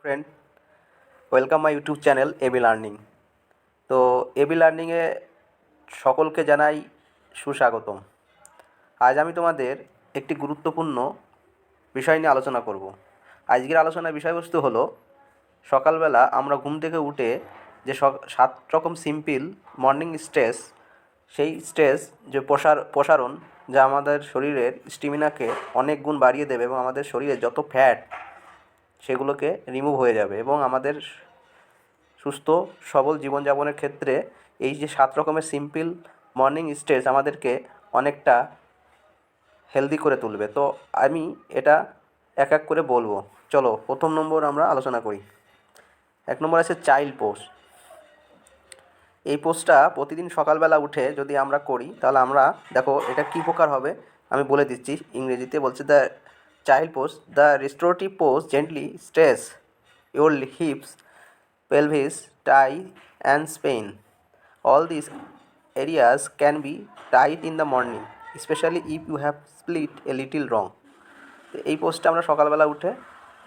Friend, welcome my YouTube channel AB learning. তো AB লার্নিংয়ে সকলকে জানাই সুস্বাগতম। আজ আমি তোমাদের একটি গুরুত্বপূর্ণ বিষয় নিয়ে আলোচনা করব। আজকের আলোচনার বিষয়বস্তু হলো সকালবেলা আমরা ঘুম থেকে উঠে যে 7 রকম সিম্পল মর্নিং স্ট্রেস, সেই স্ট্রেস যে প্রসারণ যা আমাদের শরীরের স্ট্যামিনাকে অনেক গুণ বাড়িয়ে দেবে এবং আমাদের শরীরে যত ফ্যাট সেগুলোকে রিমুভ হয়ে যাবে এবং আমাদের সুস্থ সবল জীবনযাপনের ক্ষেত্রে এই যে 7 রকমের সিম্পল মর্নিং স্ট্রেস আমাদেরকে অনেকটা হেলদি করে তুলবে। তো আমি এটা এক এক করে বলবো। চলো, প্রথম নম্বর আমরা আলোচনা করি। 1 নম্বর আছে চাইল্ড পোজ। এই পোজটা প্রতিদিন সকালবেলা উঠে যদি আমরা করি তাহলে আমরা দেখো এটা কী প্রকার হবে আমি বলে দিচ্ছি। ইংরেজিতে বলছে the child pose, the restorative pose gently stretch your hips, pelvis, thigh and spine. All these areas can be tight in the morning, especially if you have split a little wrong. এই পোজটা আমরা সকালবেলা উঠে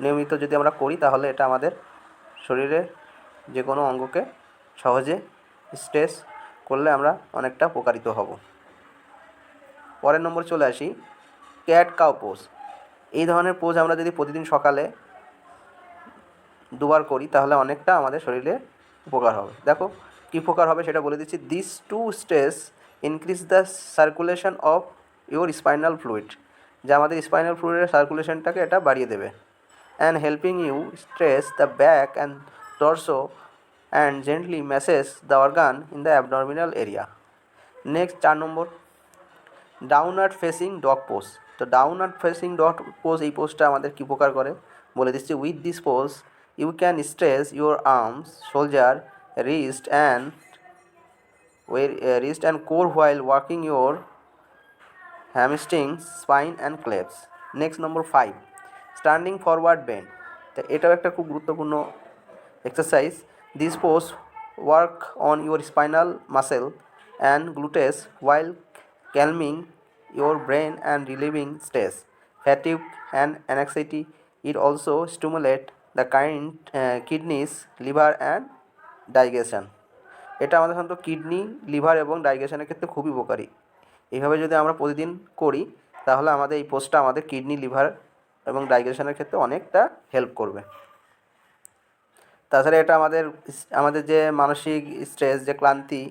নিয়মিত যদি আমরা করি তাহলে এটা আমাদের শরীরের যে কোনো অঙ্গকে সহজে স্ট্রেচ করলে আমরা অনেকটা উপকারিত হব। পরের নম্বর চলে আসি, ক্যাট কাউ পোজ। এই ধরনের পোজ আমরা যদি প্রতিদিন সকালে 2 বার করি তাহলে অনেকটা আমাদের শরীরে উপকার হবে। দেখো কী উপকার হবে সেটা বলে দিচ্ছি। This to stress increase the circulation of your spinal fluid, যা আমাদের স্পাইনাল ফ্লুইডের সার্কুলেশনটাকে এটা বাড়িয়ে দেবে। And helping you stress the back and torso and gently massage the organ in the abdominal area. Next 4 number, downward facing dog pose. তো downward facing dog pose, এই পোজটা আমাদের কী উপকার করে বলে দিচ্ছি। With this pose you can stretch your arms, shoulder, wrist and core while working your hamstrings, spine and glutes. Next number 5, standing forward bend. তো এটাও একটা খুব গুরুত্বপূর্ণ exercise. This pose work on your spinal muscle and glutes while calming your brain and relieving stress, fatigue and anxiety. It also stimulates the kidneys, liver and digestion. এটা আমাদের সাধারণত kidney, liver এবং ডাইজেশনের ক্ষেত্রে খুবই উপকারী। এইভাবে যদি আমরা প্রতিদিন করি তাহলে আমাদের এই পোজটা আমাদের কিডনি, লিভার এবং ডাইজেশনের ক্ষেত্রে অনেকটা হেল্প করবে। তাছাড়া এটা আমাদের যে মানসিক স্ট্রেস, যে ক্লান্তি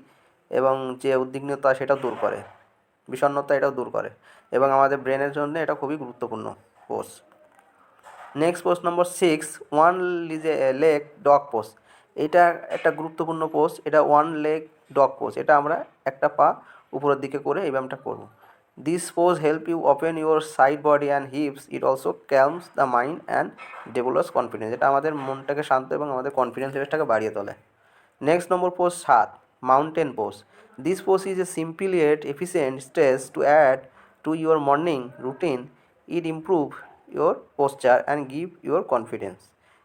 এবং যে উদ্বিগ্নতা সেটাও দূর করে, বিষণ্ণতা এটাও দূর করে এবং আমাদের ব্রেনের জন্য এটা খুবই গুরুত্বপূর্ণ পোজ। নেক্সট পোজ নম্বর 6, ওয়ান লেগ ডগ পোজ। এটা একটা গুরুত্বপূর্ণ পোজ। এটা ওয়ান লেগ ডগ পোজ। এটা আমরা একটা পা উপরের দিকে করে এই ব্যায়ামটা করব। This pose help you open your side body and hips. It also calms the mind and develops confidence. এটা আমাদের মনটাকে শান্ত এবং আমাদের কনফিডেন্স লেভেলটাকে বাড়িয়ে তোলে। Next number pose 7, mountain pose. This pose is a simple yet efficient stretch to add to your morning routine. It improve your posture and give your confidence.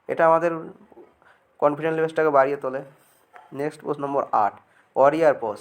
এটা আমাদের confidence লেভেলটাকে বাড়িয়ে তোলে। নেক্সট পোজ নম্বর 8, warrior pose.